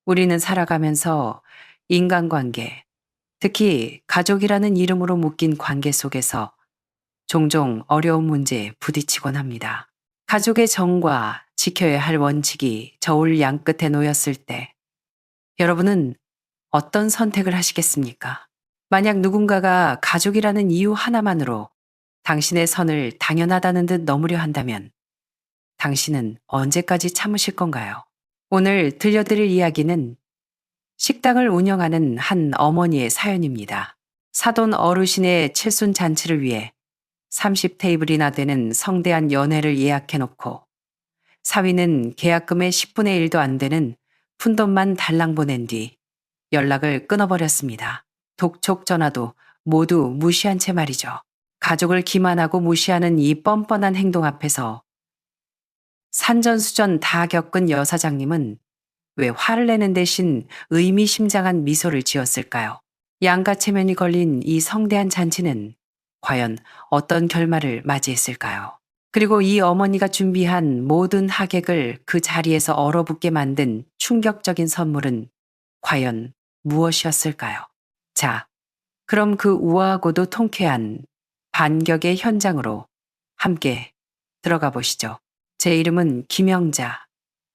우리는 살아가면서 인간관계, 특히 가족이라는 이름으로 묶인 관계 속에서 종종 어려운 문제에 부딪히곤 합니다. 가족의 정과 지켜야 할 원칙이 저울 양끝에 놓였을 때 여러분은 어떤 선택을 하시겠습니까? 만약 누군가가 가족이라는 이유 하나만으로 당신의 선을 당연하다는 듯 넘으려 한다면 당신은 언제까지 참으실 건가요? 오늘 들려드릴 이야기는 식당을 운영하는 한 어머니의 사연입니다. 사돈 어르신의 칠순 잔치를 위해 30테이블이나 되는 성대한 연회를 예약해놓고 사위는 계약금의 10분의 1도 안 되는 푼돈만 달랑 보낸 뒤 연락을 끊어버렸습니다. 독촉 전화도 모두 무시한 채 말이죠. 가족을 기만하고 무시하는 이 뻔뻔한 행동 앞에서 산전수전 다 겪은 여사장님은 왜 화를 내는 대신 의미심장한 미소를 지었을까요? 양가 체면이 걸린 이 성대한 잔치는 과연 어떤 결말을 맞이했을까요? 그리고 이 어머니가 준비한 모든 하객을 그 자리에서 얼어붙게 만든 충격적인 선물은 과연 무엇이었을까요? 자, 그럼 그 우아하고도 통쾌한 반격의 현장으로 함께 들어가 보시죠. 제 이름은 김영자,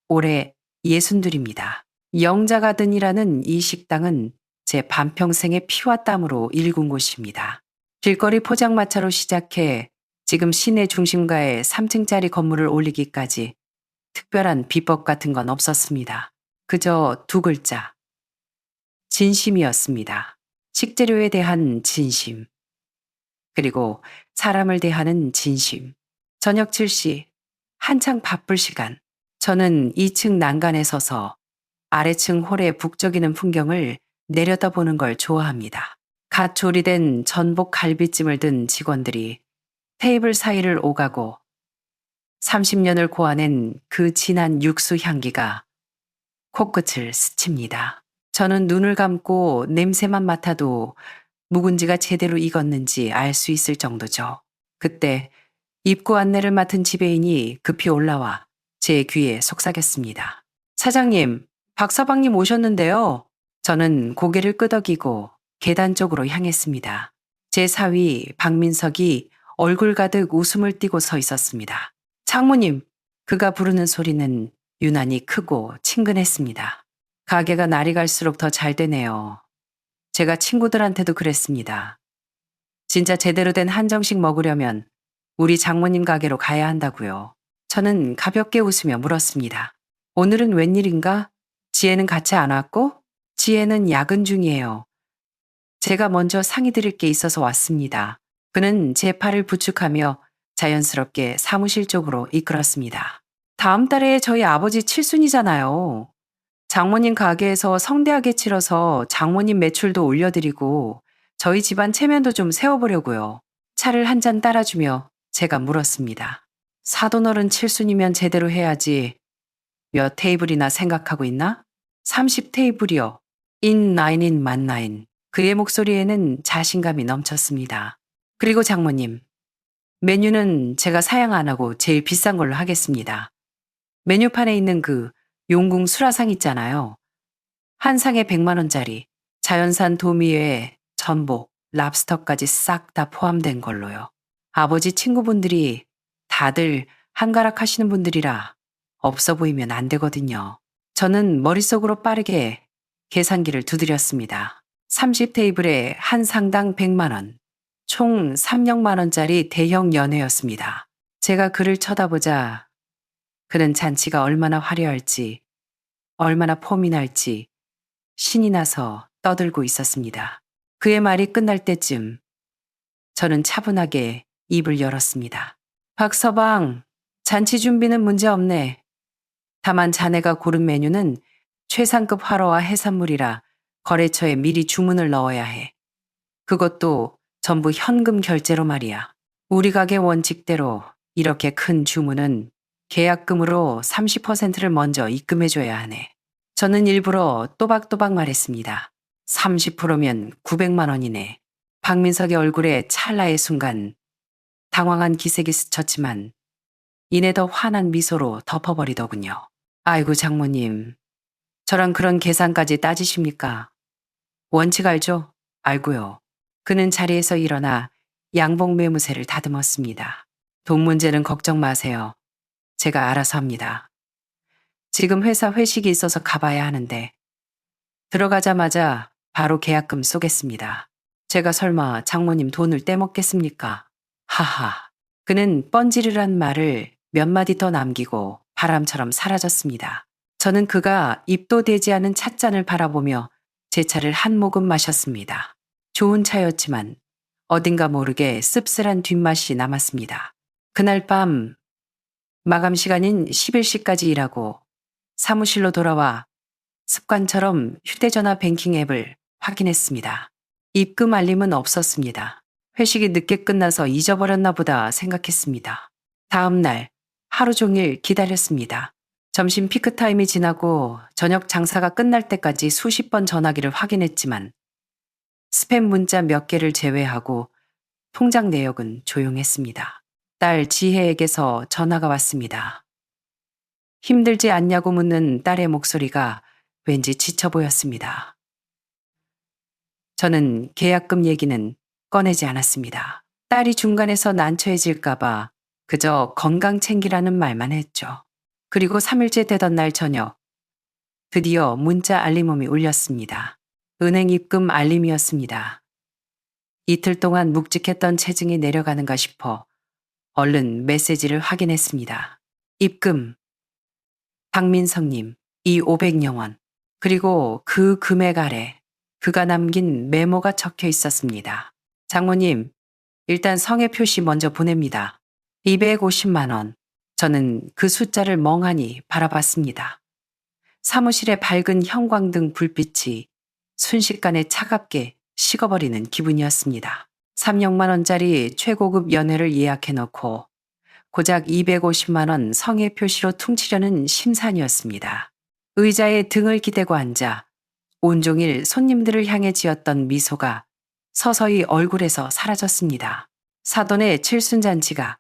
올해 62입니다. 영자가든이라는 이 식당은 제 반평생의 피와 땀으로 일군 곳입니다. 길거리 포장마차로 시작해 지금 시내 중심가에 3층짜리 건물을 올리기까지 특별한 비법 같은 건 없었습니다. 그저 두 글자, 진심이었습니다. 식재료에 대한 진심, 그리고 사람을 대하는 진심. 저녁 7시, 한창 바쁠 시간, 저는 2층 난간에 서서 아래층 홀에 북적이는 풍경을 내려다보는 걸 좋아합니다. 갓 조리된 전복 갈비찜을 든 직원들이 테이블 사이를 오가고 30년을 고아낸 그 진한 육수 향기가 코끝을 스칩니다. 저는 눈을 감고 냄새만 맡아도 묵은지가 제대로 익었는지 알 수 있을 정도죠. 그때 입구 안내를 맡은 지배인이 급히 올라와 제 귀에 속삭였습니다. 사장님, 박서방님 오셨는데요. 저는 고개를 끄덕이고 계단 쪽으로 향했습니다. 제 사위 박민석이 얼굴 가득 웃음을 띠고 서 있었습니다. 장모님, 그가 부르는 소리는 유난히 크고 친근했습니다. 가게가 날이 갈수록 더 잘 되네요. 제가 친구들한테도 그랬습니다. 진짜 제대로 된 한정식 먹으려면 우리 장모님 가게로 가야 한다고요. 저는 가볍게 웃으며 물었습니다. 오늘은 웬일인가? 지혜는 같이 안 왔고? 지혜는 야근 중이에요. 제가 먼저 상의 드릴 게 있어서 왔습니다. 그는 제 팔을 부축하며 자연스럽게 사무실 쪽으로 이끌었습니다. 다음 달에 저희 아버지 칠순이잖아요. 장모님 가게에서 성대하게 치러서 장모님 매출도 올려드리고 저희 집안 체면도 좀 세워보려고요. 차를 한 잔 따라주며 제가 물었습니다. 사돈어른 칠순이면 제대로 해야지. 몇 테이블이나 생각하고 있나? 30테이블이요. 인라인인 만나인. 그의 목소리에는 자신감이 넘쳤습니다. 그리고 장모님, 메뉴는 제가 사양 안 하고 제일 비싼 걸로 하겠습니다. 메뉴판에 있는 그 용궁 수라상 있잖아요. 한 상에 100만 원짜리, 자연산 도미에 전복, 랍스터까지 싹 다 포함된 걸로요. 아버지 친구분들이 다들 한가락 하시는 분들이라 없어 보이면 안 되거든요. 저는 머릿속으로 빠르게 계산기를 두드렸습니다. 30테이블에 한 상당 100만 원, 총 300만 원짜리 대형 연회였습니다. 제가 그를 쳐다보자 그는 잔치가 얼마나 화려할지, 얼마나 폼이 날지 신이 나서 떠들고 있었습니다. 그의 말이 끝날 때쯤 저는 차분하게 입을 열었습니다. 박서방, 잔치 준비는 문제 없네. 다만 자네가 고른 메뉴는 최상급 활어와 해산물이라 거래처에 미리 주문을 넣어야 해. 그것도 전부 현금 결제로 말이야. 우리 가게 원칙대로 이렇게 큰 주문은 계약금으로 30%를 먼저 입금해줘야 하네. 저는 일부러 또박또박 말했습니다. 30%면 900만 원이네. 박민석의 얼굴에 찰나의 순간 당황한 기색이 스쳤지만 이내 더 환한 미소로 덮어버리더군요. 아이고 장모님, 저랑 그런 계산까지 따지십니까? 원칙 알죠? 알고요. 그는 자리에서 일어나 양복 매무새를 다듬었습니다. 돈 문제는 걱정 마세요. 제가 알아서 합니다. 지금 회사 회식이 있어서 가봐야 하는데 들어가자마자 바로 계약금 쏘겠습니다. 제가 설마 장모님 돈을 떼먹겠습니까? 하하. 그는 뻔지르란 말을 몇 마디 더 남기고 바람처럼 사라졌습니다. 저는 그가 입도 대지 않은 찻잔을 바라보며 제 차를 한 모금 마셨습니다. 좋은 차였지만 어딘가 모르게 씁쓸한 뒷맛이 남았습니다. 그날 밤 마감 시간인 11시까지 일하고 사무실로 돌아와 습관처럼 휴대전화 뱅킹 앱을 확인했습니다. 입금 알림은 없었습니다. 회식이 늦게 끝나서 잊어버렸나 보다 생각했습니다. 다음 날 하루 종일 기다렸습니다. 점심 피크타임이 지나고 저녁 장사가 끝날 때까지 수십 번 전화기를 확인했지만 스팸 문자 몇 개를 제외하고 통장 내역은 조용했습니다. 딸 지혜에게서 전화가 왔습니다. 힘들지 않냐고 묻는 딸의 목소리가 왠지 지쳐 보였습니다. 저는 계약금 얘기는 꺼내지 않았습니다. 딸이 중간에서 난처해질까봐 그저 건강 챙기라는 말만 했죠. 그리고 3일째 되던 날 저녁, 드디어 문자 알림음이 울렸습니다. 은행 입금 알림이었습니다. 이틀 동안 묵직했던 체증이 내려가는가 싶어 얼른 메시지를 확인했습니다. 입금. 박민성님, 이 500여원. 그리고 그 금액 아래 그가 남긴 메모가 적혀 있었습니다. 장모님, 일단 성의 표시 먼저 보냅니다. 250만 원. 저는 그 숫자를 멍하니 바라봤습니다. 사무실의 밝은 형광등 불빛이 순식간에 차갑게 식어버리는 기분이었습니다. 300만 원짜리 최고급 연회를 예약해놓고 고작 250만 원 성의 표시로 퉁치려는 심산이었습니다. 의자에 등을 기대고 앉아 온종일 손님들을 향해 지었던 미소가 서서히 얼굴에서 사라졌습니다. 사돈의 칠순잔치가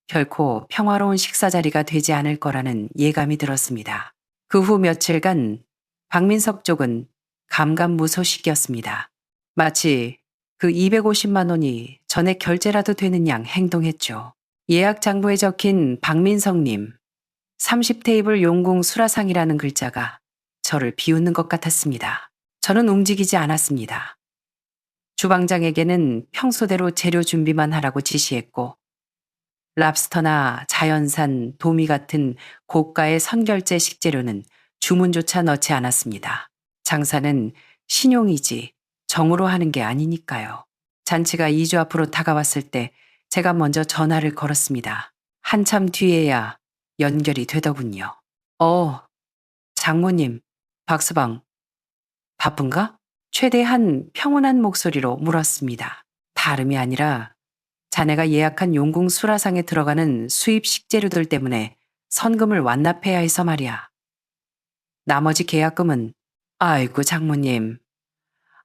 결코 평화로운 식사 자리가 되지 않을 거라는 예감이 들었습니다. 그 후 며칠간 박민석 쪽은 감감무소식이었습니다. 마치 그 250만 원이 전액 결제라도 되는 양 행동했죠. 예약 장부에 적힌 박민성님 30테이블 용궁 수라상이라는 글자가 저를 비웃는 것 같았습니다. 저는 움직이지 않았습니다. 주방장에게는 평소대로 재료 준비만 하라고 지시했고 랍스터나 자연산, 도미 같은 고가의 선결제 식재료는 주문조차 넣지 않았습니다. 장사는 신용이지 정으로 하는 게 아니니까요. 잔치가 2주 앞으로 다가왔을 때 제가 먼저 전화를 걸었습니다. 한참 뒤에야 연결이 되더군요. 장모님, 박서방, 바쁜가? 최대한 평온한 목소리로 물었습니다. 다름이 아니라 자네가 예약한 용궁 수라상에 들어가는 수입 식재료들 때문에 선금을 완납해야 해서 말이야. 나머지 계약금은 아이고 장모님.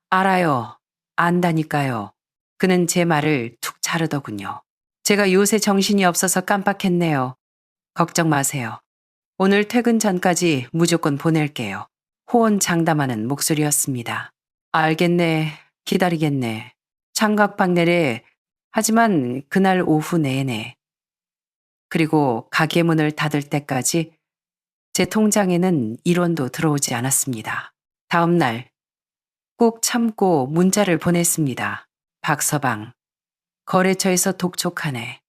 알아요. 안다니까요. 그는 제 말을 툭 자르더군요. 제가 요새 정신이 없어서 깜빡했네요. 걱정 마세요. 오늘 퇴근 전까지 무조건 보낼게요. 호언장담하는 목소리였습니다. 알겠네. 기다리겠네. 창각박내래. 하지만 그날 오후 내내 그리고 가게 문을 닫을 때까지 제 통장에는 1원도 들어오지 않았습니다. 다음 날 꼭 참고 문자를 보냈습니다. 박서방, 거래처에서 독촉하네.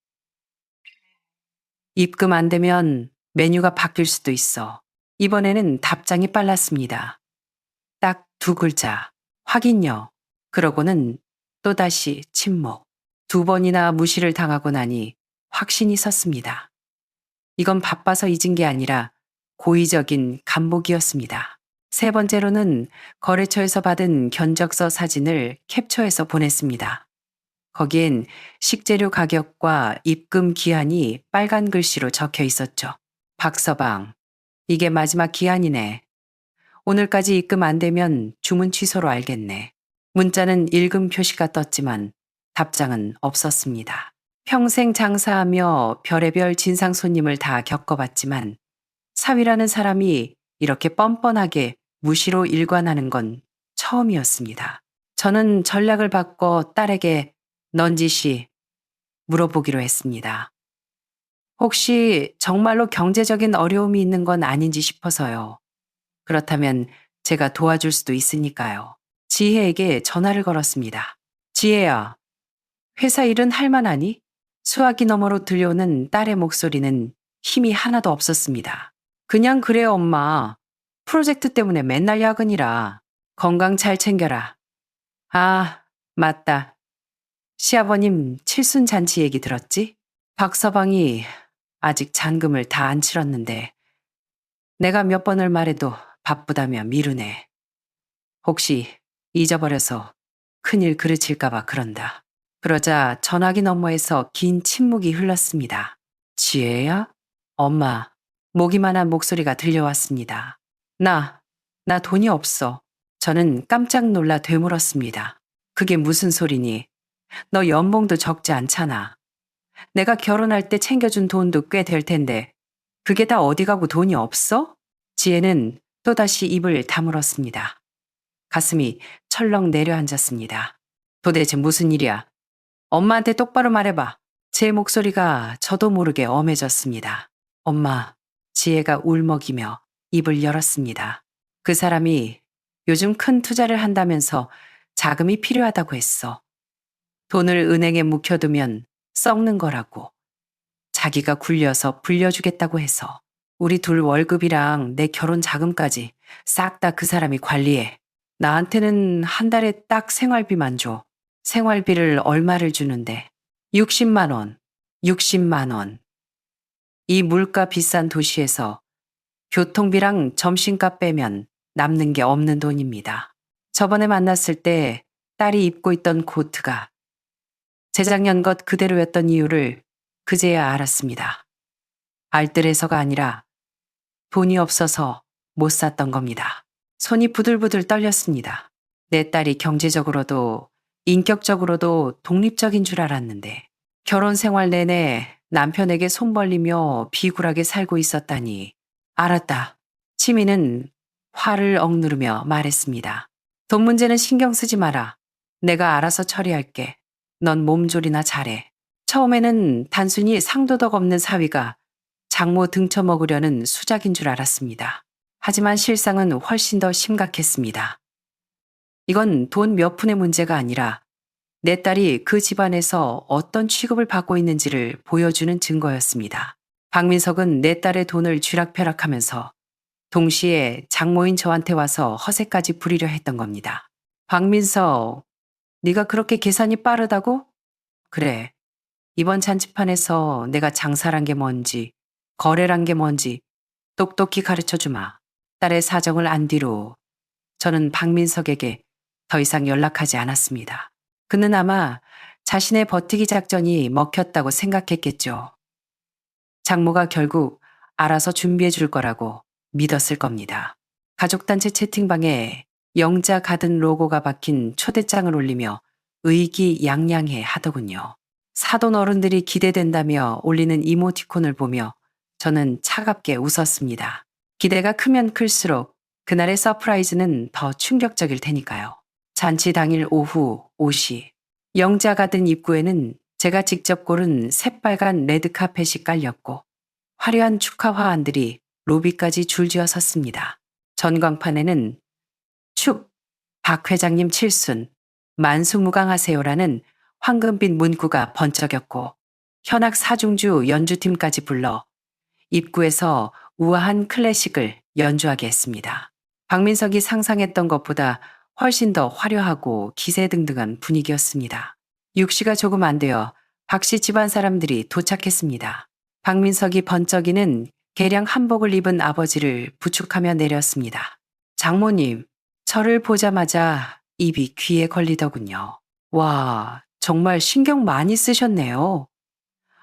입금 안 되면 메뉴가 바뀔 수도 있어. 이번에는 답장이 빨랐습니다. 딱 2글자, 확인요. 그러고는 또다시 침묵. 2번이나 무시를 당하고 나니 확신이 섰습니다. 이건 바빠서 잊은 게 아니라 고의적인 간복이었습니다. 3번째로는 거래처에서 받은 견적서 사진을 캡처해서 보냈습니다. 거기엔 식재료 가격과 입금 기한이 빨간 글씨로 적혀 있었죠. 박서방, 이게 마지막 기한이네. 오늘까지 입금 안 되면 주문 취소로 알겠네. 문자는 읽음 표시가 떴지만 답장은 없었습니다. 평생 장사하며 별의별 진상 손님을 다 겪어봤지만 사위라는 사람이 이렇게 뻔뻔하게 무시로 일관하는 건 처음이었습니다. 저는 전략을 바꿔 딸에게 넌지시 물어보기로 했습니다. 혹시 정말로 경제적인 어려움이 있는 건 아닌지 싶어서요. 그렇다면 제가 도와줄 수도 있으니까요. 지혜에게 전화를 걸었습니다. 지혜야, 회사 일은 할 만하니? 수화기 너머로 들려오는 딸의 목소리는 힘이 하나도 없었습니다. 그냥 그래, 엄마. 프로젝트 때문에 맨날 야근이라. 건강 잘 챙겨라. 아, 맞다. 시아버님 칠순 잔치 얘기 들었지? 박서방이 아직 잔금을 다 안 치렀는데 내가 몇 번을 말해도 바쁘다며 미루네. 혹시 잊어버려서 큰일 그르칠까봐 그런다. 그러자 전화기 너머에서 긴 침묵이 흘렀습니다. 지혜야? 엄마, 목이만한 목소리가 들려왔습니다. 나 돈이 없어. 저는 깜짝 놀라 되물었습니다. 그게 무슨 소리니? 너 연봉도 적지 않잖아. 내가 결혼할 때 챙겨준 돈도 꽤 될 텐데 그게 다 어디 가고 돈이 없어? 지혜는 또다시 입을 다물었습니다. 가슴이 철렁 내려앉았습니다. 도대체 무슨 일이야? 엄마한테 똑바로 말해봐. 제 목소리가 저도 모르게 엄해졌습니다. 엄마, 지혜가 울먹이며 입을 열었습니다. 그 사람이 요즘 큰 투자를 한다면서 자금이 필요하다고 했어. 돈을 은행에 묵혀두면 썩는 거라고. 자기가 굴려서 불려주겠다고 해서. 우리 둘 월급이랑 내 결혼 자금까지 싹 다 그 사람이 관리해. 나한테는 한 달에 딱 생활비만 줘. 생활비를 얼마를 주는데? 60만 원. 60만 원. 이 물가 비싼 도시에서 교통비랑 점심값 빼면 남는 게 없는 돈입니다. 저번에 만났을 때 딸이 입고 있던 코트가 재작년 것 그대로였던 이유를 그제야 알았습니다. 알뜰해서가 아니라 돈이 없어서 못 샀던 겁니다. 손이 부들부들 떨렸습니다. 내 딸이 경제적으로도 인격적으로도 독립적인 줄 알았는데 결혼 생활 내내 남편에게 손 벌리며 비굴하게 살고 있었다니. 알았다. 치미는 화를 억누르며 말했습니다. 돈 문제는 신경 쓰지 마라. 내가 알아서 처리할게. 넌 몸조리나 잘해. 처음에는 단순히 상도덕 없는 사위가 장모 등쳐먹으려는 수작인 줄 알았습니다. 하지만 실상은 훨씬 더 심각했습니다. 이건 돈 몇 푼의 문제가 아니라 내 딸이 그 집안에서 어떤 취급을 받고 있는지를 보여주는 증거였습니다. 박민석은 내 딸의 돈을 쥐락펴락하면서 동시에 장모인 저한테 와서 허세까지 부리려 했던 겁니다. 박민석, 네가 그렇게 계산이 빠르다고? 그래. 이번 잔치판에서 내가 장사란 게 뭔지, 거래란 게 뭔지 똑똑히 가르쳐주마. 딸의 사정을 안 뒤로 저는 박민석에게 더 이상 연락하지 않았습니다. 그는 아마 자신의 버티기 작전이 먹혔다고 생각했겠죠. 장모가 결국 알아서 준비해 줄 거라고 믿었을 겁니다. 가족단체 채팅방에 영자 가든 로고가 박힌 초대장을 올리며 의기양양해 하더군요. 사돈 어른들이 기대된다며 올리는 이모티콘을 보며 저는 차갑게 웃었습니다. 기대가 크면 클수록 그날의 서프라이즈는 더 충격적일 테니까요. 잔치 당일 오후 5시 영자 가든 입구에는 제가 직접 고른 새빨간 레드카펫이 깔렸고 화려한 축하 화환들이 로비까지 줄지어 섰습니다. 전광판에는 축! 박 회장님 칠순! 만수무강하세요라는 황금빛 문구가 번쩍였고 현악 사중주 연주팀까지 불러 입구에서 우아한 클래식을 연주하게 했습니다. 박민석이 상상했던 것보다 훨씬 더 화려하고 기세등등한 분위기였습니다. 6시가 조금 안 되어 박씨 집안 사람들이 도착했습니다. 박민석이 번쩍이는 개량 한복을 입은 아버지를 부축하며 내렸습니다. 장모님, 저를 보자마자 입이 귀에 걸리더군요. 와, 정말 신경 많이 쓰셨네요.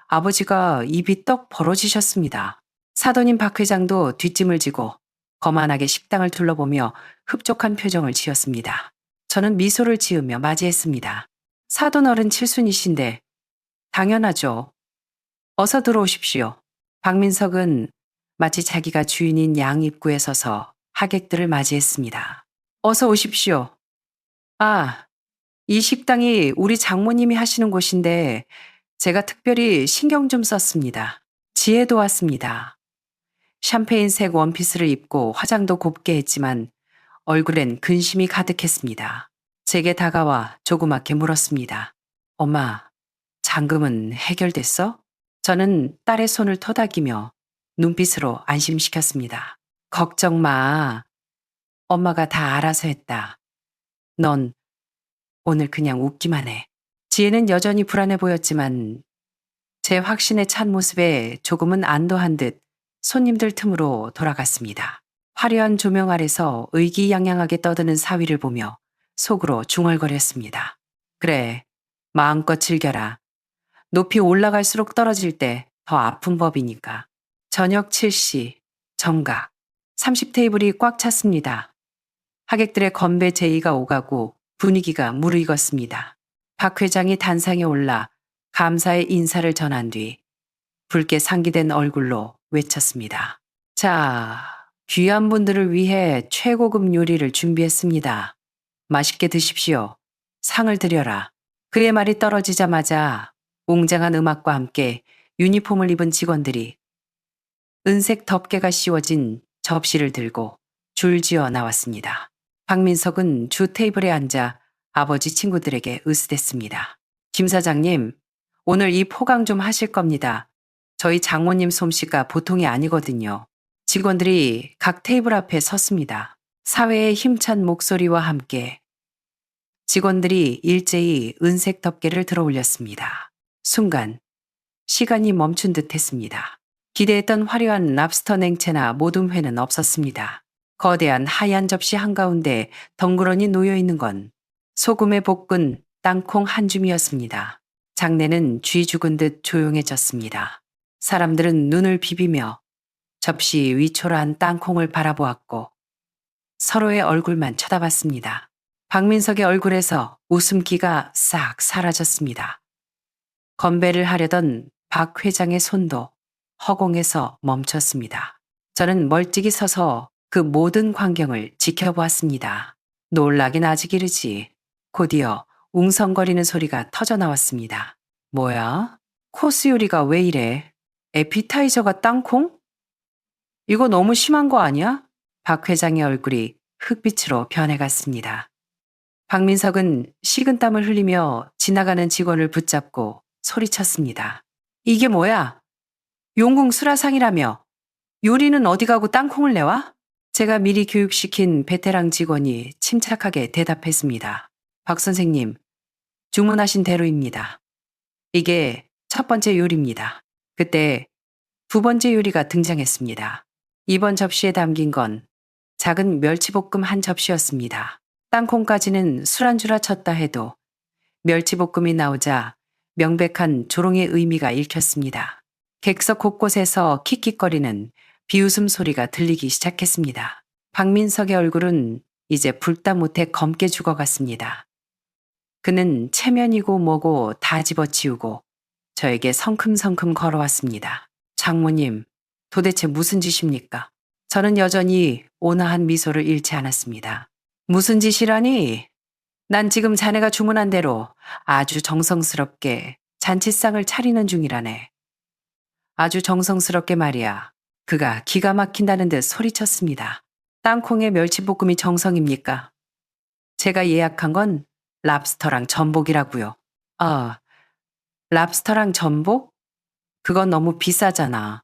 아버지가 입이 떡 벌어지셨습니다. 사돈인 박 회장도 뒷짐을 지고 거만하게 식당을 둘러보며 흡족한 표정을 지었습니다. 저는 미소를 지으며 맞이했습니다. 사돈 어른 칠순이신데 당연하죠. 어서 들어오십시오. 박민석은 마치 자기가 주인인 양 입구에 서서 하객들을 맞이했습니다. 어서 오십시오. 아, 이 식당이 우리 장모님이 하시는 곳인데 제가 특별히 신경 좀 썼습니다. 지혜도 왔습니다. 샴페인색 원피스를 입고 화장도 곱게 했지만 얼굴엔 근심이 가득했습니다. 제게 다가와 조그맣게 물었습니다. 엄마, 잔금은 해결됐어? 저는 딸의 손을 토닥이며 눈빛으로 안심시켰습니다. 걱정 마. 엄마가 다 알아서 했다. 넌 오늘 그냥 웃기만 해. 지혜는 여전히 불안해 보였지만 제 확신에 찬 모습에 조금은 안도한 듯 손님들 틈으로 돌아갔습니다. 화려한 조명 아래서 의기양양하게 떠드는 사위를 보며 속으로 중얼거렸습니다. 그래, 마음껏 즐겨라. 높이 올라갈수록 떨어질 때 더 아픈 법이니까. 저녁 7시, 정각. 30테이블이 꽉 찼습니다. 하객들의 건배 제의가 오가고 분위기가 무르익었습니다. 박 회장이 단상에 올라 감사의 인사를 전한 뒤 붉게 상기된 얼굴로 외쳤습니다. 자, 귀한 분들을 위해 최고급 요리를 준비했습니다. 맛있게 드십시오. 상을 드려라. 그의 말이 떨어지자마자 웅장한 음악과 함께 유니폼을 입은 직원들이 은색 덮개가 씌워진 접시를 들고 줄지어 나왔습니다. 박민석은 주 테이블에 앉아 아버지 친구들에게 으스댔습니다. 김 사장님, 오늘 이 포강 좀 하실 겁니다. 저희 장모님 솜씨가 보통이 아니거든요. 직원들이 각 테이블 앞에 섰습니다. 사회의 힘찬 목소리와 함께 직원들이 일제히 은색 덮개를 들어 올렸습니다. 순간 시간이 멈춘 듯 했습니다. 기대했던 화려한 랍스터 냉채나 모둠회는 없었습니다. 거대한 하얀 접시 한가운데 덩그러니 놓여있는 건 소금에 볶은 땅콩 한 줌이었습니다. 장내는 쥐 죽은 듯 조용해졌습니다. 사람들은 눈을 비비며 접시 위초라한 땅콩을 바라보았고 서로의 얼굴만 쳐다봤습니다. 박민석의 얼굴에서 웃음기가 싹 사라졌습니다. 건배를 하려던 박 회장의 손도 허공에서 멈췄습니다. 저는 멀찍이 서서 그 모든 광경을 지켜보았습니다. 놀라긴 아직 이르지. 곧이어 웅성거리는 소리가 터져 나왔습니다. 뭐야? 코스 요리가 왜 이래? 에피타이저가 땅콩? 이거 너무 심한 거 아니야? 박 회장의 얼굴이 흑빛으로 변해갔습니다. 박민석은 식은땀을 흘리며 지나가는 직원을 붙잡고 소리쳤습니다. 이게 뭐야? 용궁 수라상이라며. 요리는 어디 가고 땅콩을 내와? 제가 미리 교육시킨 베테랑 직원이 침착하게 대답했습니다. 박 선생님, 주문하신 대로입니다. 이게 첫 번째 요리입니다. 그때 두 번째 요리가 등장했습니다. 이번 접시에 담긴 건 작은 멸치볶음 한 접시였습니다. 땅콩까지는 술안주라 쳤다 해도 멸치볶음이 나오자 명백한 조롱의 의미가 읽혔습니다. 객석 곳곳에서 킥킥거리는 비웃음 소리가 들리기 시작했습니다. 박민석의 얼굴은 이제 불다 못해 검게 죽어갔습니다. 그는 체면이고 뭐고 다 집어치우고 저에게 성큼성큼 걸어왔습니다. 장모님, 도대체 무슨 짓입니까? 저는 여전히 온화한 미소를 잃지 않았습니다. 무슨 짓이라니? 난 지금 자네가 주문한 대로 아주 정성스럽게 잔치상을 차리는 중이라네. 아주 정성스럽게 말이야. 그가 기가 막힌다는 듯 소리쳤습니다. 땅콩에 멸치볶음이 정성입니까? 제가 예약한 건 랍스터랑 전복이라고요. 아, 랍스터랑 전복? 그건 너무 비싸잖아.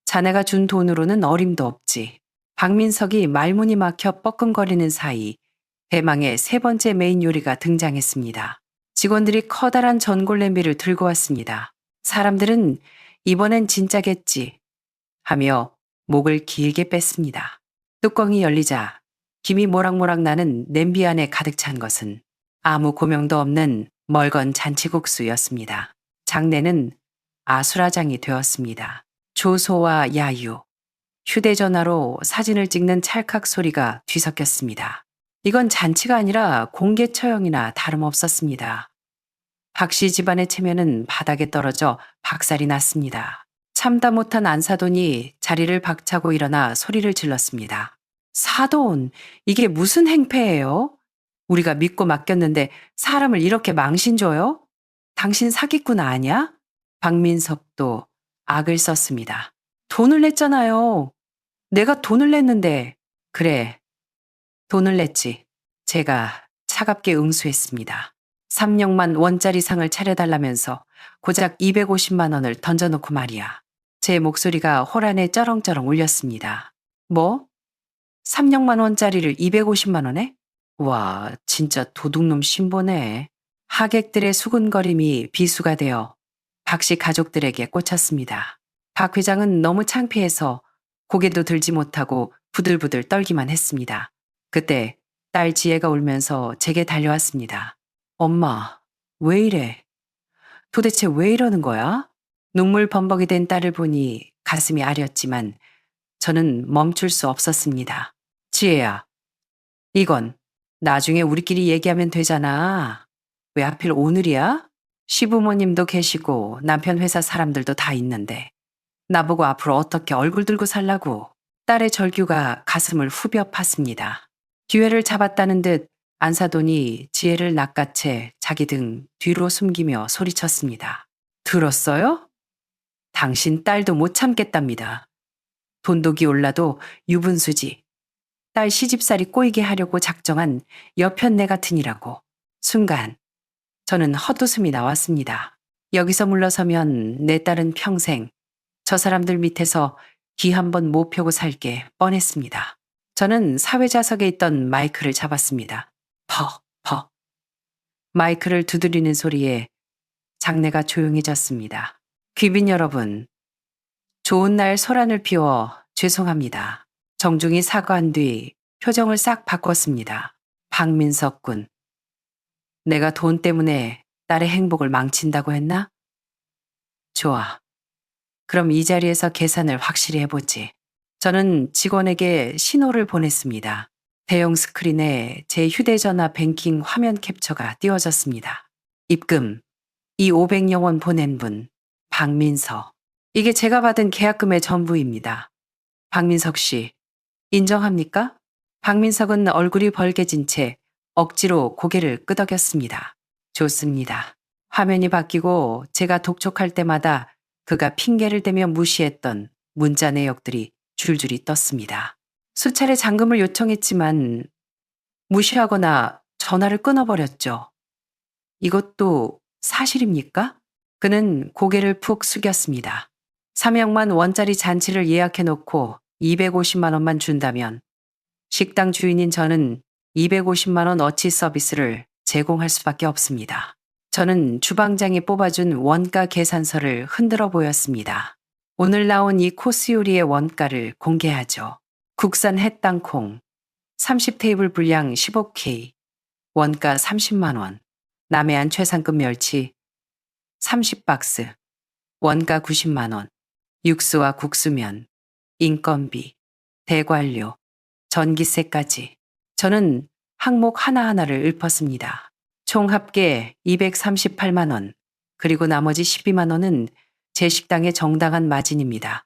자네가 준 돈으로는 어림도 없지. 박민석이 말문이 막혀 뻐끔거리는 사이 대망의 세 번째 메인 요리가 등장했습니다. 직원들이 커다란 전골 냄비를 들고 왔습니다. 사람들은 이번엔 진짜겠지 하며 목을 길게 뺐습니다. 뚜껑이 열리자 김이 모락모락 나는 냄비 안에 가득 찬 것은 아무 고명도 없는 멀건 잔치국수였습니다. 장내는 아수라장이 되었습니다. 조소와 야유, 휴대전화로 사진을 찍는 찰칵 소리가 뒤섞였습니다. 이건 잔치가 아니라 공개 처형이나 다름없었습니다. 박씨 집안의 체면은 바닥에 떨어져 박살이 났습니다. 참다 못한 안사돈이 자리를 박차고 일어나 소리를 질렀습니다. 사돈, 이게 무슨 행패예요? 우리가 믿고 맡겼는데 사람을 이렇게 망신줘요? 당신 사기꾼 아니야? 박민석도 악을 썼습니다. 돈을 냈잖아요. 내가 돈을 냈는데. 그래, 돈을 냈지. 제가 차갑게 응수했습니다. 3력만 원짜리 상을 차려달라면서 고작 250만 원을 던져놓고 말이야. 제 목소리가 호란에 쩌렁쩌렁 울렸습니다. 뭐? 3력만 원짜리를 250만 원에? 와, 진짜 도둑놈 신보네. 하객들의 수군거림이 비수가 되어 박씨 가족들에게 꽂혔습니다. 박 회장은 너무 창피해서 고개도 들지 못하고 부들부들 떨기만 했습니다. 그때 딸 지혜가 울면서 제게 달려왔습니다. 엄마, 왜 이래? 도대체 왜 이러는 거야? 눈물 범벅이 된 딸을 보니 가슴이 아렸지만 저는 멈출 수 없었습니다. 지혜야, 이건 나중에 우리끼리 얘기하면 되잖아. 왜 하필 오늘이야? 시부모님도 계시고 남편 회사 사람들도 다 있는데 나보고 앞으로 어떻게 얼굴 들고 살라고. 딸의 절규가 가슴을 후벼 팠습니다. 기회를 잡았다는 듯 안사돈이 지혜를 낚아채 자기 등 뒤로 숨기며 소리쳤습니다. 들었어요? 당신 딸도 못 참겠답니다. 돈독이 올라도 유분수지. 딸 시집살이 꼬이게 하려고 작정한 여편네 같으니라고. 순간 저는 헛웃음이 나왔습니다. 여기서 물러서면 내 딸은 평생 저 사람들 밑에서 기 한 번 못 펴고 살게 뻔했습니다. 저는 사회자석에 있던 마이크를 잡았습니다. 퍽. 마이크를 두드리는 소리에 장내가 조용해졌습니다. 귀빈 여러분, 좋은 날 소란을 피워 죄송합니다. 정중히 사과한 뒤 표정을 싹 바꿨습니다. 박민석 군, 내가 돈 때문에 딸의 행복을 망친다고 했나? 좋아. 그럼 이 자리에서 계산을 확실히 해보지. 저는 직원에게 신호를 보냈습니다. 대형 스크린에 제 휴대전화 뱅킹 화면 캡처가 띄워졌습니다. 입금, 이 500여 원 보낸 분, 박민석. 이게 제가 받은 계약금의 전부입니다. 박민석 씨, 인정합니까? 박민석은 얼굴이 벌개진 채 억지로 고개를 끄덕였습니다. 좋습니다. 화면이 바뀌고 제가 독촉할 때마다 그가 핑계를 대며 무시했던 문자 내역들이 줄줄이 떴습니다. 수차례 잔금을 요청했지만 무시하거나 전화를 끊어버렸죠. 이것도 사실입니까? 그는 고개를 푹 숙였습니다. 3억만 원짜리 잔치를 예약해놓고 250만 원만 준다면 식당 주인인 저는 250만 원 어치 서비스를 제공할 수밖에 없습니다. 저는 주방장이 뽑아준 원가 계산서를 흔들어 보였습니다. 오늘 나온 이 코스 요리의 원가를 공개하죠. 국산 햇땅콩 30테이블 분량 15K, 원가 30만 원. 남해안 최상급 멸치 30박스, 원가 90만 원. 육수와 국수면, 인건비, 대관료, 전기세까지. 저는 항목 하나하나를 읊었습니다. 총 합계 238만 원, 그리고 나머지 12만 원은 제 식당의 정당한 마진입니다.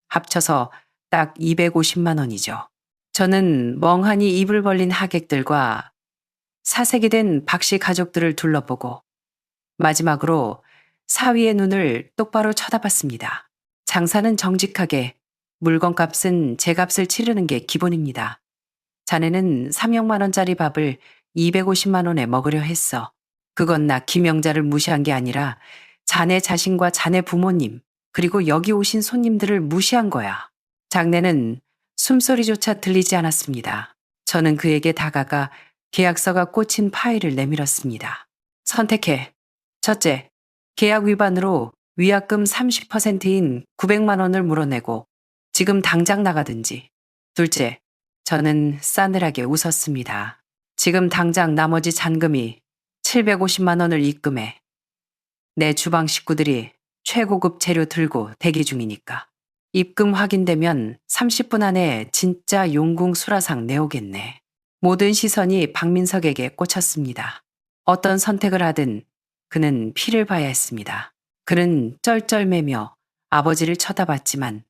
합쳐서 딱 250만 원이죠. 저는 멍하니 입을 벌린 하객들과 사색이 된 박씨 가족들을 둘러보고 마지막으로 사위의 눈을 똑바로 쳐다봤습니다. 장사는 정직하게, 물건값은 제 값을 치르는 게 기본입니다. 자네는 3억만 원짜리 밥을 250만 원에 먹으려 했어. 그건 나 김영자를 무시한 게 아니라 자네 자신과 자네 부모님, 그리고 여기 오신 손님들을 무시한 거야. 장내는 숨소리조차 들리지 않았습니다. 저는 그에게 다가가 계약서가 꽂힌 파일을 내밀었습니다. 선택해. 첫째, 계약 위반으로 위약금 30%인 900만 원을 물어내고 지금 당장 나가든지. 둘째, 저는 싸늘하게 웃었습니다. 지금 당장 나머지 잔금이 750만 원을 입금해. 내 주방 식구들이 최고급 재료 들고 대기 중이니까. 입금 확인되면 30분 안에 진짜 용궁 수라상 내오겠네. 모든 시선이 박민석에게 꽂혔습니다. 어떤 선택을 하든 그는 피를 봐야 했습니다. 그는 쩔쩔매며 아버지를 쳐다봤지만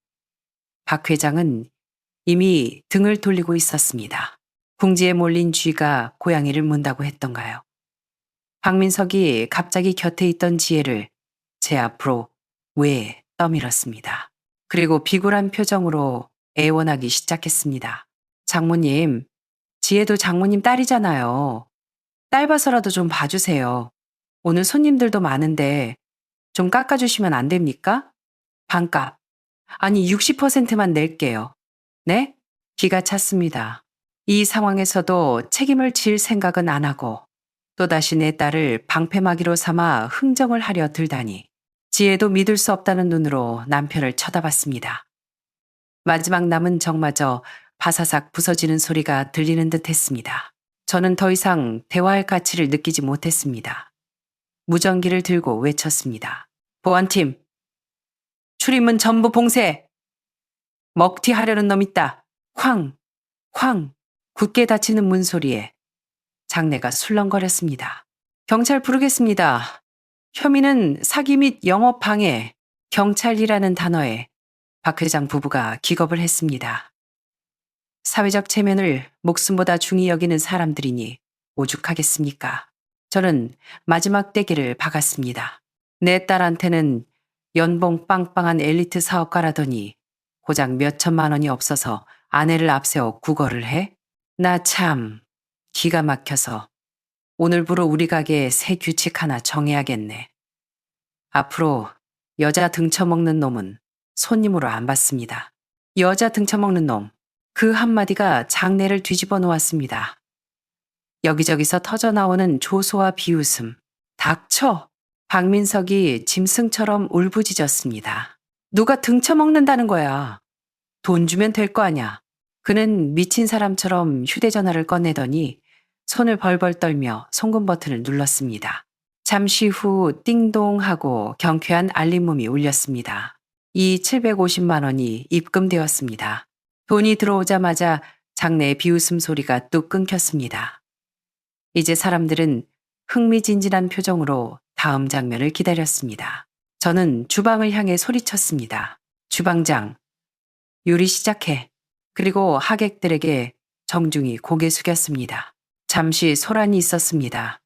박 회장은 이미 등을 돌리고 있었습니다. 궁지에 몰린 쥐가 고양이를 문다고 했던가요? 박민석이 갑자기 곁에 있던 지혜를 제 앞으로 외에 떠밀었습니다. 그리고 비굴한 표정으로 애원하기 시작했습니다. 장모님, 지혜도 장모님 딸이잖아요. 딸 봐서라도 좀 봐주세요. 오늘 손님들도 많은데 좀 깎아주시면 안 됩니까? 반값. 아니 60%만 낼게요. 네? 기가 찼습니다. 이 상황에서도 책임을 질 생각은 안 하고 또다시 내 딸을 방패막이로 삼아 흥정을 하려 들다니 지혜도 믿을 수 없다는 눈으로 남편을 쳐다봤습니다. 마지막 남은 정마저 바사삭 부서지는 소리가 들리는 듯 했습니다. 저는 더 이상 대화할 가치를 느끼지 못했습니다. 무전기를 들고 외쳤습니다. 보안팀, 출입문 전부 봉쇄! 먹튀하려는 놈 있다. 쾅! 쾅! 굳게 닫히는 문소리에 장내가 술렁거렸습니다. 경찰 부르겠습니다. 혐의는 사기 및 영업방해, 경찰이라는 단어에 박 회장 부부가 기겁을 했습니다. 사회적 체면을 목숨보다 중히 여기는 사람들이니 오죽하겠습니까? 저는 마지막 떼기를 박았습니다. 내 딸한테는 연봉 빵빵한 엘리트 사업가라더니 고작 몇 천만 원이 없어서 아내를 앞세워 구걸을 해? 나 참 기가 막혀서 오늘부로 우리 가게에 새 규칙 하나 정해야겠네. 앞으로 여자 등쳐먹는 놈은 손님으로 안 받습니다. 여자 등쳐먹는 놈, 그 한마디가 장내를 뒤집어 놓았습니다. 여기저기서 터져나오는 조소와 비웃음. 닥쳐! 박민석이 짐승처럼 울부짖었습니다. 누가 등쳐먹는다는 거야. 돈 주면 될 거 아냐. 그는 미친 사람처럼 휴대전화를 꺼내더니 손을 벌벌 떨며 송금 버튼을 눌렀습니다. 잠시 후 띵동 하고 경쾌한 알림음이 울렸습니다. 이 750만 원이 입금되었습니다. 돈이 들어오자마자 장내의 비웃음 소리가 뚝 끊겼습니다. 이제 사람들은 흥미진진한 표정으로 다음 장면을 기다렸습니다. 저는 주방을 향해 소리쳤습니다. 주방장, 요리 시작해. 그리고 하객들에게 정중히 고개 숙였습니다. 잠시 소란이 있었습니다.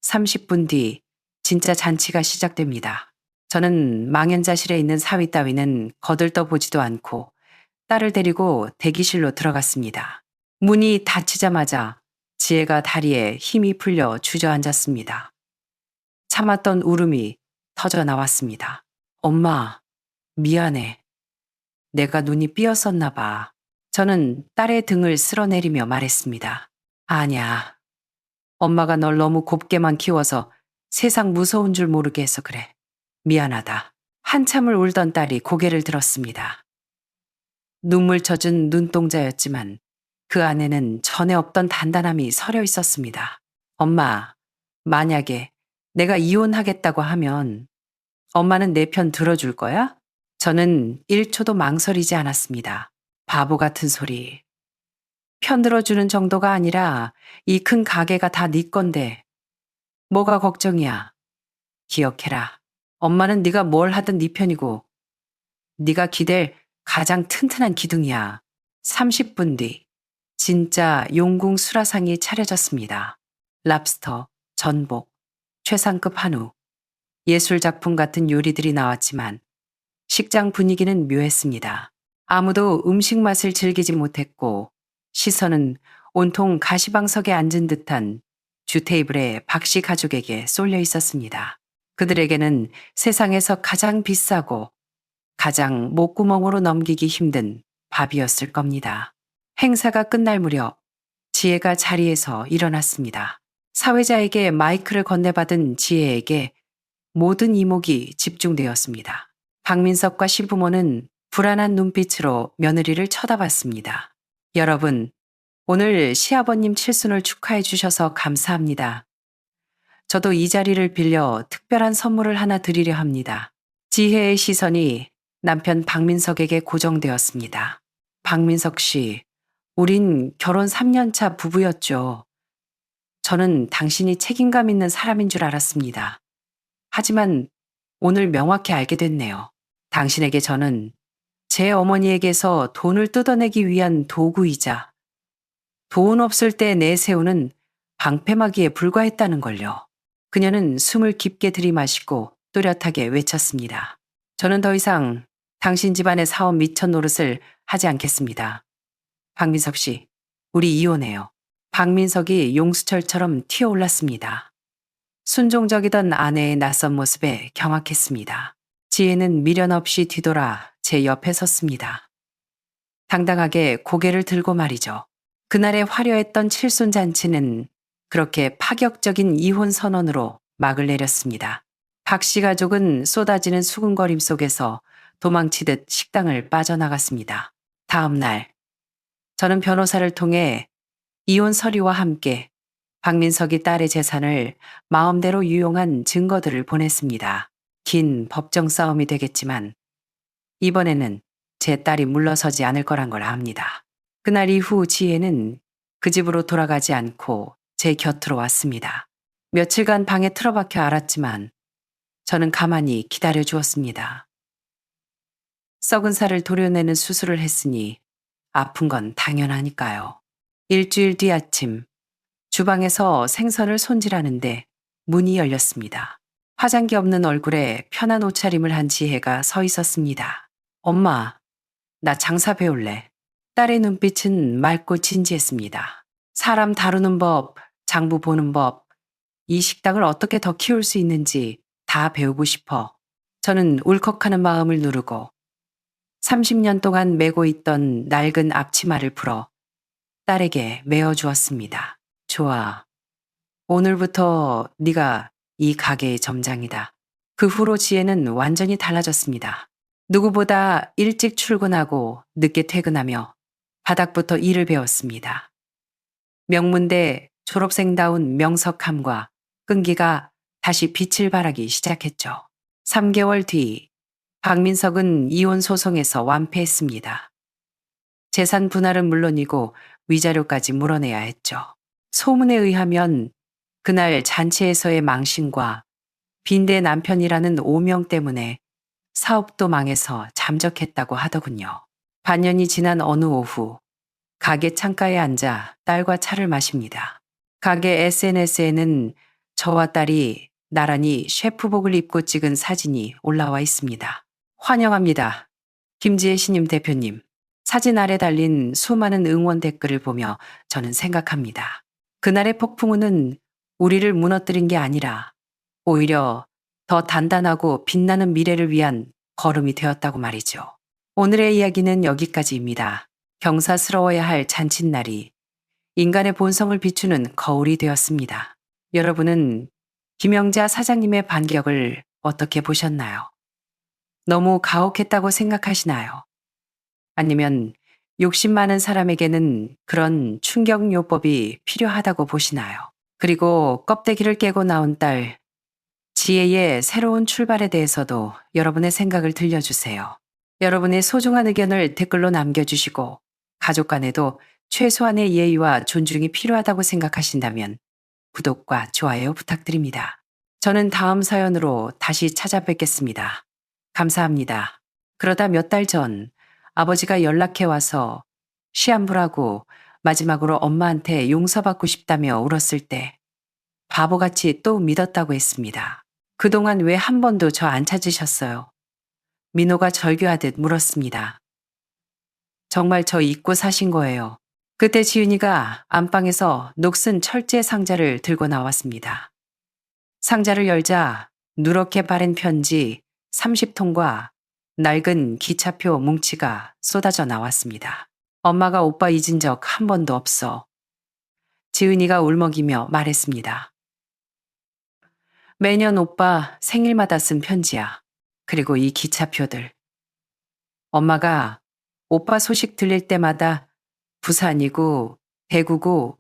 30분 뒤 진짜 잔치가 시작됩니다. 저는 망연자실에 있는 사위 따위는 거들떠보지도 않고 딸을 데리고 대기실로 들어갔습니다. 문이 닫히자마자 지혜가 다리에 힘이 풀려 주저앉았습니다. 참았던 울음이 터져 나왔습니다. 엄마, 미안해. 내가 눈이 삐었었나 봐. 저는 딸의 등을 쓸어내리며 말했습니다. 아니야. 엄마가 널 너무 곱게만 키워서 세상 무서운 줄 모르게 해서 그래. 미안하다. 한참을 울던 딸이 고개를 들었습니다. 눈물 젖은 눈동자였지만 그 안에는 전에 없던 단단함이 서려 있었습니다. 엄마, 만약에 내가 이혼하겠다고 하면 엄마는 내 편 들어줄 거야? 저는 1초도 망설이지 않았습니다. 바보 같은 소리. 편 들어주는 정도가 아니라 이 큰 가게가 다 네 건데 뭐가 걱정이야. 기억해라. 엄마는 네가 뭘 하든 네 편이고 네가 기댈 가장 튼튼한 기둥이야. 30분 뒤 진짜 용궁 수라상이 차려졌습니다. 랍스터, 전복, 최상급 한우, 예술작품 같은 요리들이 나왔지만 식장 분위기는 묘했습니다. 아무도 음식 맛을 즐기지 못했고 시선은 온통 가시방석에 앉은 듯한 주 테이블에 박씨 가족에게 쏠려 있었습니다. 그들에게는 세상에서 가장 비싸고 가장 목구멍으로 넘기기 힘든 밥이었을 겁니다. 행사가 끝날 무렵 지혜가 자리에서 일어났습니다. 사회자에게 마이크를 건네받은 지혜에게 모든 이목이 집중되었습니다. 박민석과 시부모는 불안한 눈빛으로 며느리를 쳐다봤습니다. 여러분, 오늘 시아버님 칠순을 축하해 주셔서 감사합니다. 저도 이 자리를 빌려 특별한 선물을 하나 드리려 합니다. 지혜의 시선이 남편 박민석에게 고정되었습니다. 박민석 씨, 우린 결혼 3년차 부부였죠. 저는 당신이 책임감 있는 사람인 줄 알았습니다. 하지만 오늘 명확히 알게 됐네요. 당신에게 저는 제 어머니에게서 돈을 뜯어내기 위한 도구이자 돈 없을 때 내세우는 방패막이에 불과했다는 걸요. 그녀는 숨을 깊게 들이마시고 또렷하게 외쳤습니다. 저는 더 이상 당신 집안의 사업 미천 노릇을 하지 않겠습니다. 박민석 씨, 우리 이혼해요. 박민석이 용수철처럼 튀어올랐습니다. 순종적이던 아내의 낯선 모습에 경악했습니다. 지혜는 미련 없이 뒤돌아 제 옆에 섰습니다. 당당하게 고개를 들고 말이죠. 그날의 화려했던 칠순잔치는 그렇게 파격적인 이혼 선언으로 막을 내렸습니다. 박 씨 가족은 쏟아지는 수군거림 속에서 도망치듯 식당을 빠져나갔습니다. 다음 날, 저는 변호사를 통해 이혼 서류와 함께 박민석이 딸의 재산을 마음대로 유용한 증거들을 보냈습니다. 긴 법정 싸움이 되겠지만 이번에는 제 딸이 물러서지 않을 거란 걸 압니다. 그날 이후 지혜는 그 집으로 돌아가지 않고 제 곁으로 왔습니다. 며칠간 방에 틀어박혀 알았지만 저는 가만히 기다려 주었습니다. 썩은 살을 도려내는 수술을 했으니 아픈 건 당연하니까요. 일주일 뒤 아침, 주방에서 생선을 손질하는데 문이 열렸습니다. 화장기 없는 얼굴에 편한 옷차림을 한 지혜가 서 있었습니다. 엄마, 나 장사 배울래. 딸의 눈빛은 맑고 진지했습니다. 사람 다루는 법, 장부 보는 법, 이 식당을 어떻게 더 키울 수 있는지 다 배우고 싶어. 저는 울컥하는 마음을 누르고 30년 동안 메고 있던 낡은 앞치마를 풀어 딸에게 메어주었습니다. 좋아. 오늘부터 네가 이 가게의 점장이다. 그 후로 지혜는 완전히 달라졌습니다. 누구보다 일찍 출근하고 늦게 퇴근하며 바닥부터 일을 배웠습니다. 명문대 졸업생다운 명석함과 끈기가 다시 빛을 발하기 시작했죠. 3개월 뒤 박민석은 이혼 소송에서 완패했습니다. 재산 분할은 물론이고 위자료까지 물어내야 했죠. 소문에 의하면 그날 잔치에서의 망신과 빈대 남편이라는 오명 때문에 사업도 망해서 잠적했다고 하더군요. 반년이 지난 어느 오후 가게 창가에 앉아 딸과 차를 마십니다. 가게 SNS에는 저와 딸이 나란히 셰프복을 입고 찍은 사진이 올라와 있습니다. 환영합니다. 김지혜 신임 대표님. 사진 아래 달린 수많은 응원 댓글을 보며 저는 생각합니다. 그날의 폭풍우는 우리를 무너뜨린 게 아니라 오히려 더 단단하고 빛나는 미래를 위한 걸음이 되었다고 말이죠. 오늘의 이야기는 여기까지입니다. 경사스러워야 할 잔칫날이 인간의 본성을 비추는 거울이 되었습니다. 여러분은 김영자 사장님의 반격을 어떻게 보셨나요? 너무 가혹했다고 생각하시나요? 아니면 욕심 많은 사람에게는 그런 충격요법이 필요하다고 보시나요? 그리고 껍데기를 깨고 나온 딸, 지혜의 새로운 출발에 대해서도 여러분의 생각을 들려주세요. 여러분의 소중한 의견을 댓글로 남겨주시고 가족 간에도 최소한의 예의와 존중이 필요하다고 생각하신다면 구독과 좋아요 부탁드립니다. 저는 다음 사연으로 다시 찾아뵙겠습니다. 감사합니다. 그러다 몇 달 전 아버지가 연락해 와서 시한부라고 마지막으로 엄마한테 용서받고 싶다며 울었을 때 바보같이 또 믿었다고 했습니다. 그동안 왜 한 번도 저 안 찾으셨어요? 민호가 절규하듯 물었습니다. 정말 저 잊고 사신 거예요. 그때 지은이가 안방에서 녹슨 철제 상자를 들고 나왔습니다. 상자를 열자 누렇게 바른 편지 30통과 낡은 기차표 뭉치가 쏟아져 나왔습니다. 엄마가 오빠 잊은 적 한 번도 없어. 지은이가 울먹이며 말했습니다. 매년 오빠 생일마다 쓴 편지야. 그리고 이 기차표들. 엄마가 오빠 소식 들릴 때마다 부산이고 대구고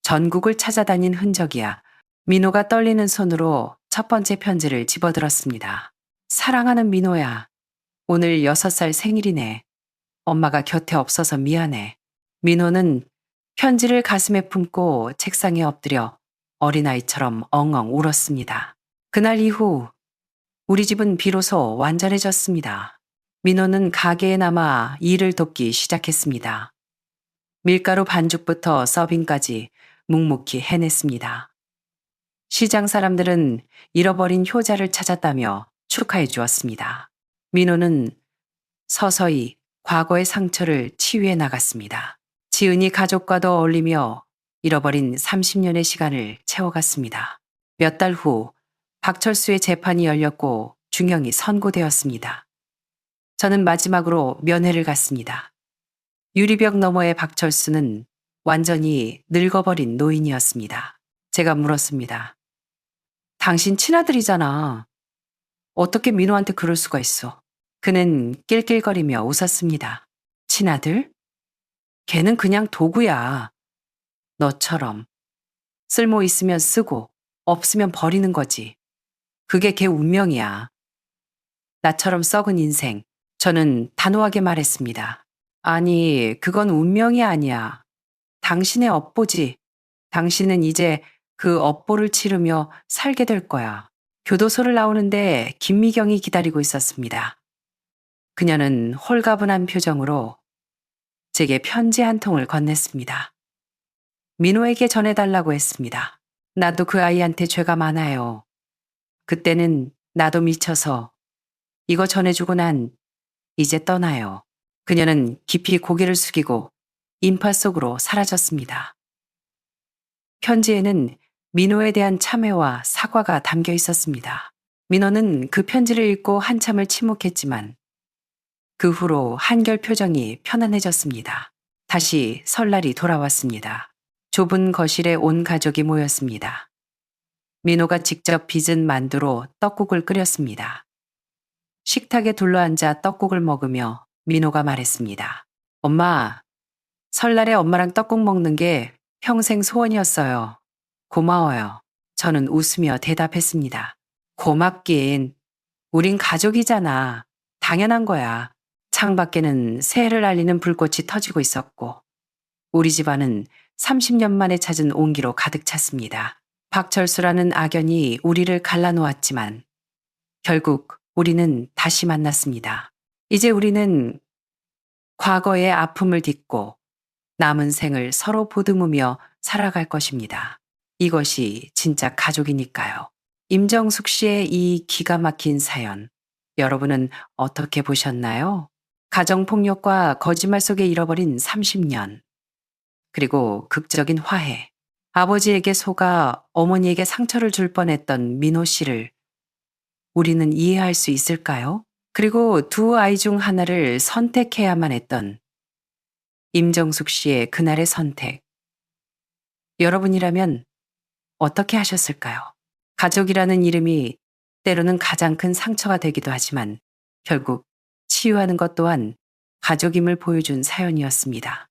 전국을 찾아다닌 흔적이야. 민호가 떨리는 손으로 첫 번째 편지를 집어들었습니다. 사랑하는 민호야. 오늘 6살 생일이네. 엄마가 곁에 없어서 미안해. 민호는 편지를 가슴에 품고 책상에 엎드려 어린아이처럼 엉엉 울었습니다. 그날 이후 우리 집은 비로소 완전해졌습니다. 민호는 가게에 남아 일을 돕기 시작했습니다. 밀가루 반죽부터 서빙까지 묵묵히 해냈습니다. 시장 사람들은 잃어버린 효자를 찾았다며 축하해 주었습니다. 민호는 서서히 과거의 상처를 치유해 나갔습니다. 지은이 가족과도 어울리며 잃어버린 30년의 시간을 채워갔습니다. 몇 달 후 박철수의 재판이 열렸고 중형이 선고되었습니다. 저는 마지막으로 면회를 갔습니다. 유리벽 너머의 박철수는 완전히 늙어버린 노인이었습니다. 제가 물었습니다. 당신 친아들이잖아. 어떻게 민호한테 그럴 수가 있어? 그는 낄낄거리며 웃었습니다. 친아들? 걔는 그냥 도구야. 너처럼. 쓸모 있으면 쓰고 없으면 버리는 거지. 그게 걔 운명이야. 나처럼 썩은 인생. 저는 단호하게 말했습니다. 아니, 그건 운명이 아니야. 당신의 업보지. 당신은 이제 그 업보를 치르며 살게 될 거야. 교도소를 나오는데 김미경이 기다리고 있었습니다. 그녀는 홀가분한 표정으로 제게 편지 한 통을 건넸습니다. 민호에게 전해달라고 했습니다. 나도 그 아이한테 죄가 많아요. 그때는 나도 미쳐서 이거 전해주고 난 이제 떠나요. 그녀는 깊이 고개를 숙이고 인파 속으로 사라졌습니다. 편지에는 민호에 대한 참회와 사과가 담겨 있었습니다. 민호는 그 편지를 읽고 한참을 침묵했지만 그 후로 한결 표정이 편안해졌습니다. 다시 설날이 돌아왔습니다. 좁은 거실에 온 가족이 모였습니다. 민호가 직접 빚은 만두로 떡국을 끓였습니다. 식탁에 둘러앉아 떡국을 먹으며 민호가 말했습니다. 엄마, 설날에 엄마랑 떡국 먹는 게 평생 소원이었어요. 고마워요. 저는 웃으며 대답했습니다. 고맙긴. 우린 가족이잖아. 당연한 거야. 창밖에는 새해를 알리는 불꽃이 터지고 있었고 우리 집안은 30년 만에 찾은 온기로 가득 찼습니다. 박철수라는 악연이 우리를 갈라놓았지만 결국 우리는 다시 만났습니다. 이제 우리는 과거의 아픔을 딛고 남은 생을 서로 보듬으며 살아갈 것입니다. 이것이 진짜 가족이니까요. 임정숙 씨의 이 기가 막힌 사연, 여러분은 어떻게 보셨나요? 가정폭력과 거짓말 속에 잃어버린 30년, 그리고 극적인 화해, 아버지에게 속아 어머니에게 상처를 줄 뻔했던 민호 씨를 우리는 이해할 수 있을까요? 그리고 두 아이 중 하나를 선택해야만 했던 임정숙 씨의 그날의 선택. 여러분이라면 어떻게 하셨을까요? 가족이라는 이름이 때로는 가장 큰 상처가 되기도 하지만 결국 치유하는 것 또한 가족임을 보여준 사연이었습니다.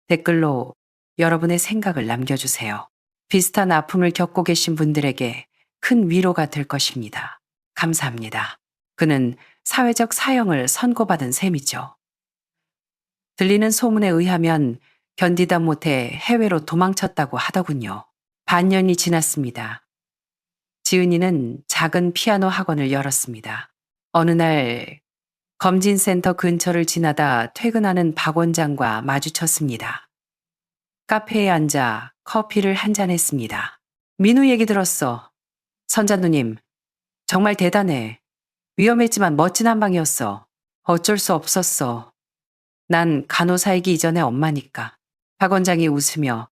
댓글로 여러분의 생각을 남겨주세요. 비슷한 아픔을 겪고 계신 분들에게 큰 위로가 될 것입니다. 감사합니다. 그는 사회적 사형을 선고받은 셈이죠. 들리는 소문에 의하면 견디다 못해 해외로 도망쳤다고 하더군요. 반년이 지났습니다. 지은이는 작은 피아노 학원을 열었습니다. 어느 날 검진센터 근처를 지나다 퇴근하는 박 원장과 마주쳤습니다. 카페에 앉아 커피를 한잔 했습니다. 민우 얘기 들었어. 선장누님, 정말 대단해. 위험했지만 멋진 한방이었어. 어쩔 수 없었어. 난 간호사이기 이전의 엄마니까. 박 원장이 웃으며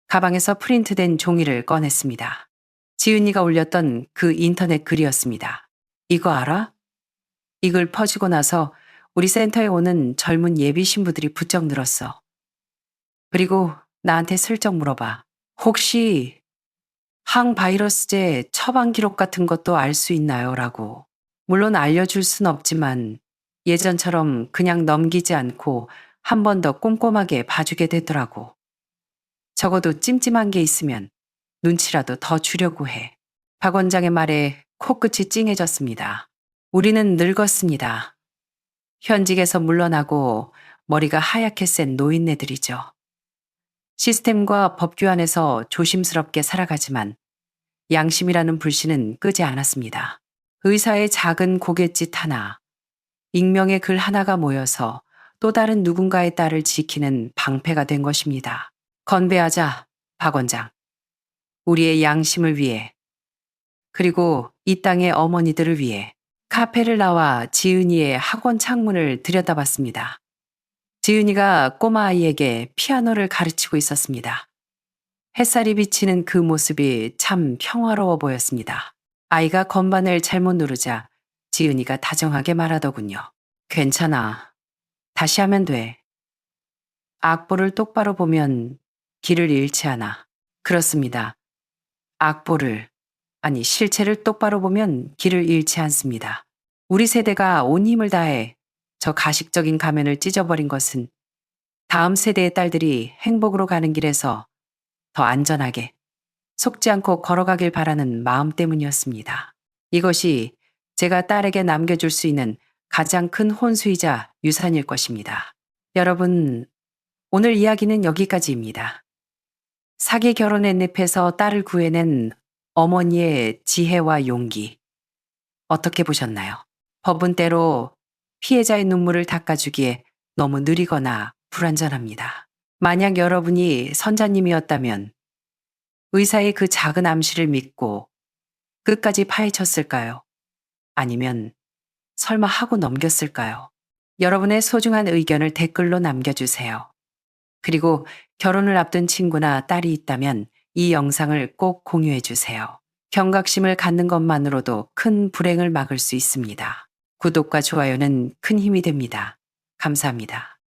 가방에서 프린트된 종이를 꺼냈습니다. 지은이가 올렸던 그 인터넷 글이었습니다. 이거 알아? 이 글 퍼지고 나서 우리 센터에 오는 젊은 예비 신부들이 부쩍 늘었어. 그리고 나한테 슬쩍 물어봐. 혹시 항바이러스제 처방 기록 같은 것도 알 수 있나요? 라고. 물론 알려줄 순 없지만 예전처럼 그냥 넘기지 않고 한 번 더 꼼꼼하게 봐주게 되더라고. 적어도 찜찜한 게 있으면 눈치라도 더 주려고 해. 박 원장의 말에 코끝이 찡해졌습니다. 우리는 늙었습니다. 현직에서 물러나고 머리가 하얗게 센 노인네들이죠. 시스템과 법규 안에서 조심스럽게 살아가지만 양심이라는 불씨는 끄지 않았습니다. 의사의 작은 고갯짓 하나, 익명의 글 하나가 모여서 또 다른 누군가의 딸을 지키는 방패가 된 것입니다. 건배하자, 박 원장. 우리의 양심을 위해, 그리고 이 땅의 어머니들을 위해. 카페를 나와 지은이의 학원 창문을 들여다봤습니다. 지은이가 꼬마 아이에게 피아노를 가르치고 있었습니다. 햇살이 비치는 그 모습이 참 평화로워 보였습니다. 아이가 건반을 잘못 누르자 지은이가 다정하게 말하더군요. 괜찮아. 다시 하면 돼. 악보를 똑바로 보면 길을 잃지 않아. 그렇습니다. 악보를, 아니 실체를 똑바로 보면 길을 잃지 않습니다. 우리 세대가 온 힘을 다해 저 가식적인 가면을 찢어버린 것은 다음 세대의 딸들이 행복으로 가는 길에서 더 안전하게 속지 않고 걸어가길 바라는 마음 때문이었습니다. 이것이 제가 딸에게 남겨줄 수 있는 가장 큰 혼수이자 유산일 것입니다. 여러분, 오늘 이야기는 여기까지입니다. 사기 결혼의 늪에서 딸을 구해낸 어머니의 지혜와 용기, 어떻게 보셨나요? 법은 때로 피해자의 눈물을 닦아주기에 너무 느리거나 불완전합니다. 만약 여러분이 선자님이었다면 의사의 그 작은 암시를 믿고 끝까지 파헤쳤을까요? 아니면 설마 하고 넘겼을까요? 여러분의 소중한 의견을 댓글로 남겨주세요. 그리고 결혼을 앞둔 친구나 딸이 있다면 이 영상을 꼭 공유해주세요. 경각심을 갖는 것만으로도 큰 불행을 막을 수 있습니다. 구독과 좋아요는 큰 힘이 됩니다. 감사합니다.